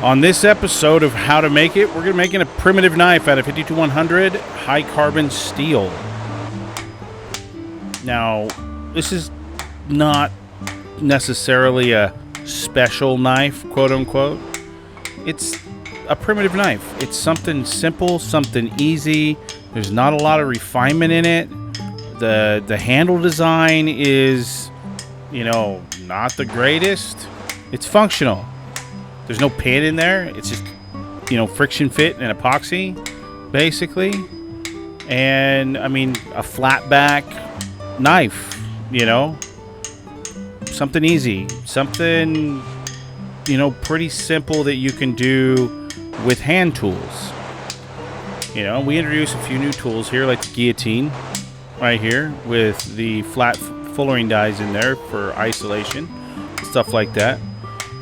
On this episode of How to Make It, we're going to be making a primitive knife out of 52100 high carbon steel. Now, this is not necessarily a special knife, quote unquote. It's a primitive knife. It's something simple, something easy. There's not a lot of refinement in it. The handle design is, not the greatest. It's functional. There's no pin in there. It's just, friction fit and epoxy, basically. And, a flat back knife, something easy. Something, pretty simple that you can do with hand tools. We introduced a few new tools here, like the guillotine right here with the flat fullerene dies in there for isolation, stuff like that.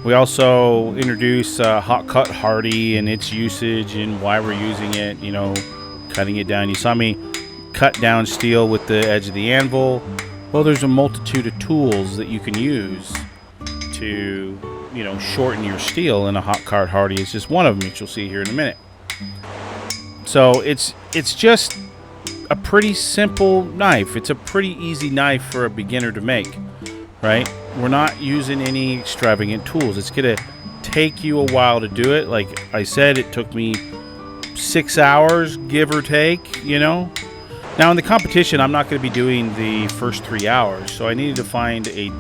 We also introduced hot cut hardy and its usage and why we're using it, cutting it down. You saw me cut down steel with the edge of the anvil. Well, there's a multitude of tools that you can use to, shorten your steel, and a hot cut hardy is just one of them, which you'll see here in a minute. So it's just a pretty simple knife. It's a pretty easy knife for a beginner to make, right? We're not using any extravagant tools. It's going to take you a while to do it. Like I said, it took me 6 hours, give or take, Now, in the competition, I'm not going to be doing the first 3 hours, so I needed to find a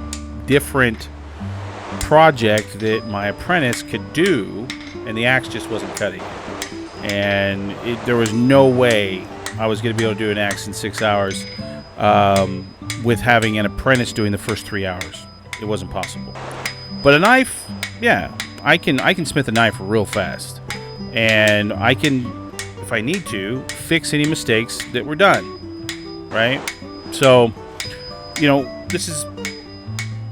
different project that my apprentice could do, and the axe just wasn't cutting. And there was no way I was going to be able to do an axe in 6 hours with having an apprentice doing the first 3 hours. It wasn't possible. But a knife, yeah, I can smith a knife real fast, and I can, if I need to, fix any mistakes that were done, right? So, this is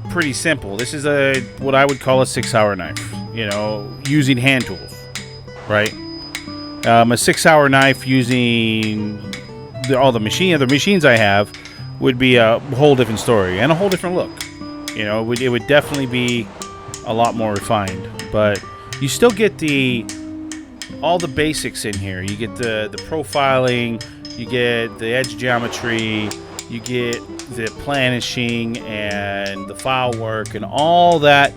pretty simple. This is what I would call a 6-hour knife, using hand tools, right? A 6-hour knife using all the machines I have would be a whole different story and a whole different look. It would definitely be a lot more refined, but you still get all the basics in here. You get the profiling, you get the edge geometry, you get the planishing and the file work and all that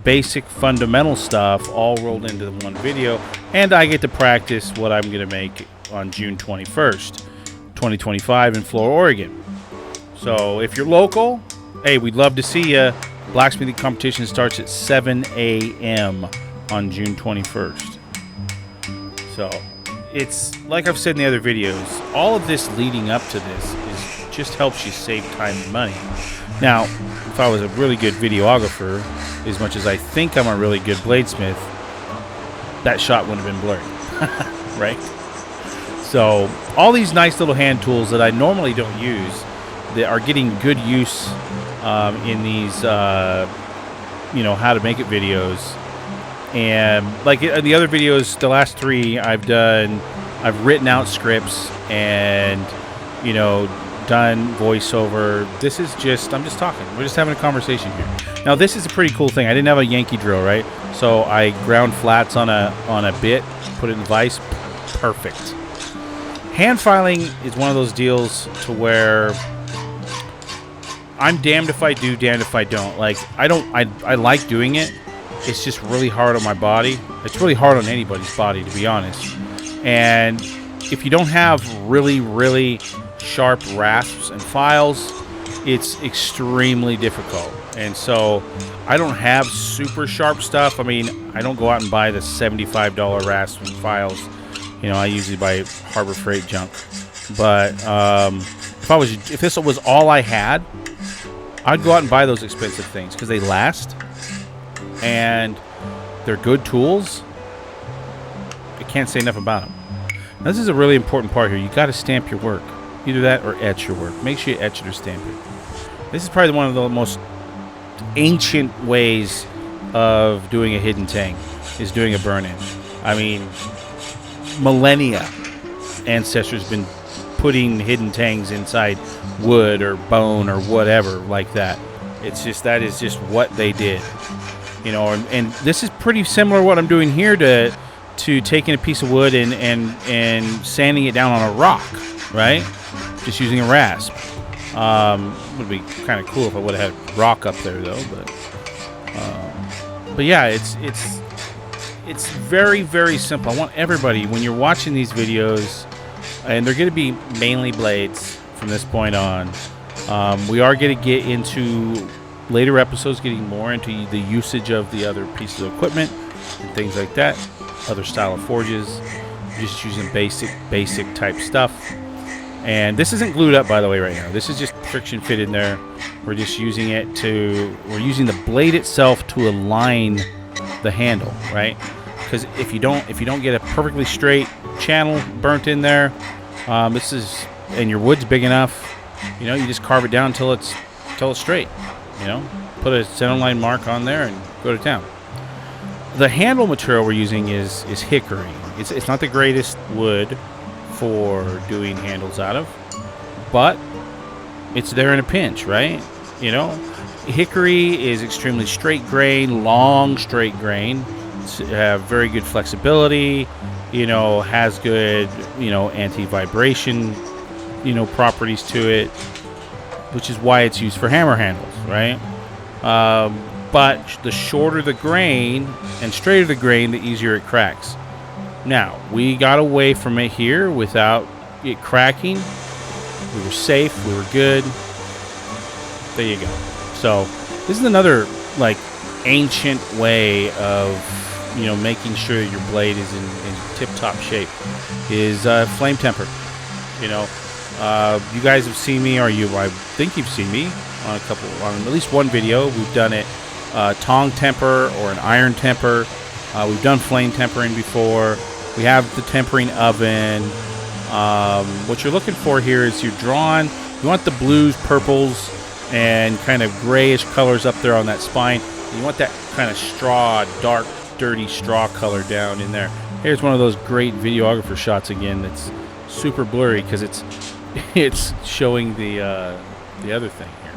basic fundamental stuff all rolled into one video, and I get to practice what I'm going to make on June 21st, 2025 in Flora, Oregon. So if you're local, hey, we'd love to see you. Blacksmithing competition starts at 7 a.m. on June 21st. So it's like I've said in the other videos, all of this leading up to this just helps you save time and money. Now, if I was a really good videographer, as much as I think I'm a really good bladesmith, that shot wouldn't have been blurry, right? So all these nice little hand tools that I normally don't use, that are getting good use in these, how to make it videos. And like in the other videos, the last 3 I've written out scripts and, done voiceover. This is I'm just talking. We're just having a conversation here. Now, this is a pretty cool thing. I didn't have a Yankee drill, right? So I ground flats on a bit, put it in Vise. Perfect. Hand filing is one of those deals to where I'm damned if I do, damned if I don't. Like, I like doing it. It's just really hard on my body. It's really hard on anybody's body, to be honest. And if you don't have really, really sharp rasps and files, it's extremely difficult. And so I don't have super sharp stuff. I don't go out and buy the $75 rasps and files. I usually buy Harbor Freight junk. But if this was all I had, I'd go out and buy those expensive things because they last and they're good tools. I can't say enough about them. Now, this is a really important part here. You got to stamp your work. Either that or etch your work. Make sure you etch it or stamp it. This is probably one of the most ancient ways of doing a hidden tang, is doing a burn-in. Millennia ancestors been putting hidden tangs inside wood or bone or whatever like that. That is just what they did. You know, and this is pretty similar what I'm doing here to taking a piece of wood and sanding it down on a rock, right? Just using a rasp. Would be kind of cool if I would have had rock up there though, but yeah, it's very, very simple. I want everybody, when you're watching these videos, and they're going to be mainly blades from this point on. We are going to get into later episodes, getting more into the usage of the other pieces of equipment and things like that. Other style of forges, just using basic type stuff. And this isn't glued up, by the way, right now. This is just friction fit in there. We're just using it we're using the blade itself to align the handle, right? Because if you don't get a perfectly straight channel burnt in there, and your wood's big enough, you know, you just carve it down until it's straight. You know, put a center line mark on there and go to town. The handle material we're using is hickory. It's not the greatest wood for doing handles out of, but it's there in a pinch, right? You know, hickory is extremely straight grain, long straight grain. It's very good flexibility. You know, has good, you know, anti-vibration, you know, properties to it, which is why it's used for hammer handles, right? But the shorter the grain and straighter the grain, the easier it cracks. Now, we got away from it here without it cracking. We were safe. We were good. There you go. So this is another, like, ancient way of, you know, making sure your blade is in tip-top shape is flame temper. You know, you guys have seen me, I think you've seen me on at least one video. We've done it tong temper or an iron temper. We've done flame tempering before. We have the tempering oven. What you're looking for here is you want the blues, purples, and kind of grayish colors up there on that spine. You want that kind of straw, dark, dirty straw color down in there. Here's one of those great videographer shots again that's super blurry because it's showing the other thing here.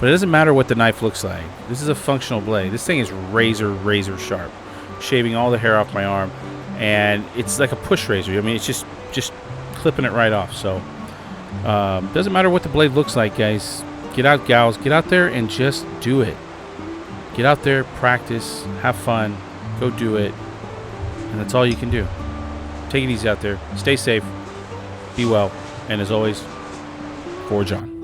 But it doesn't matter what the knife looks like. This is a functional blade. This thing is razor sharp, shaving all the hair off my arm, and it's like a push razor. I mean, it's just clipping it right off. So doesn't matter what the blade looks like, guys. Get out, gals. Get out there and just do it. Get out there, practice, have fun, go do it, and that's all you can do. Take it easy out there. Stay safe. Be well. And as always, forge on.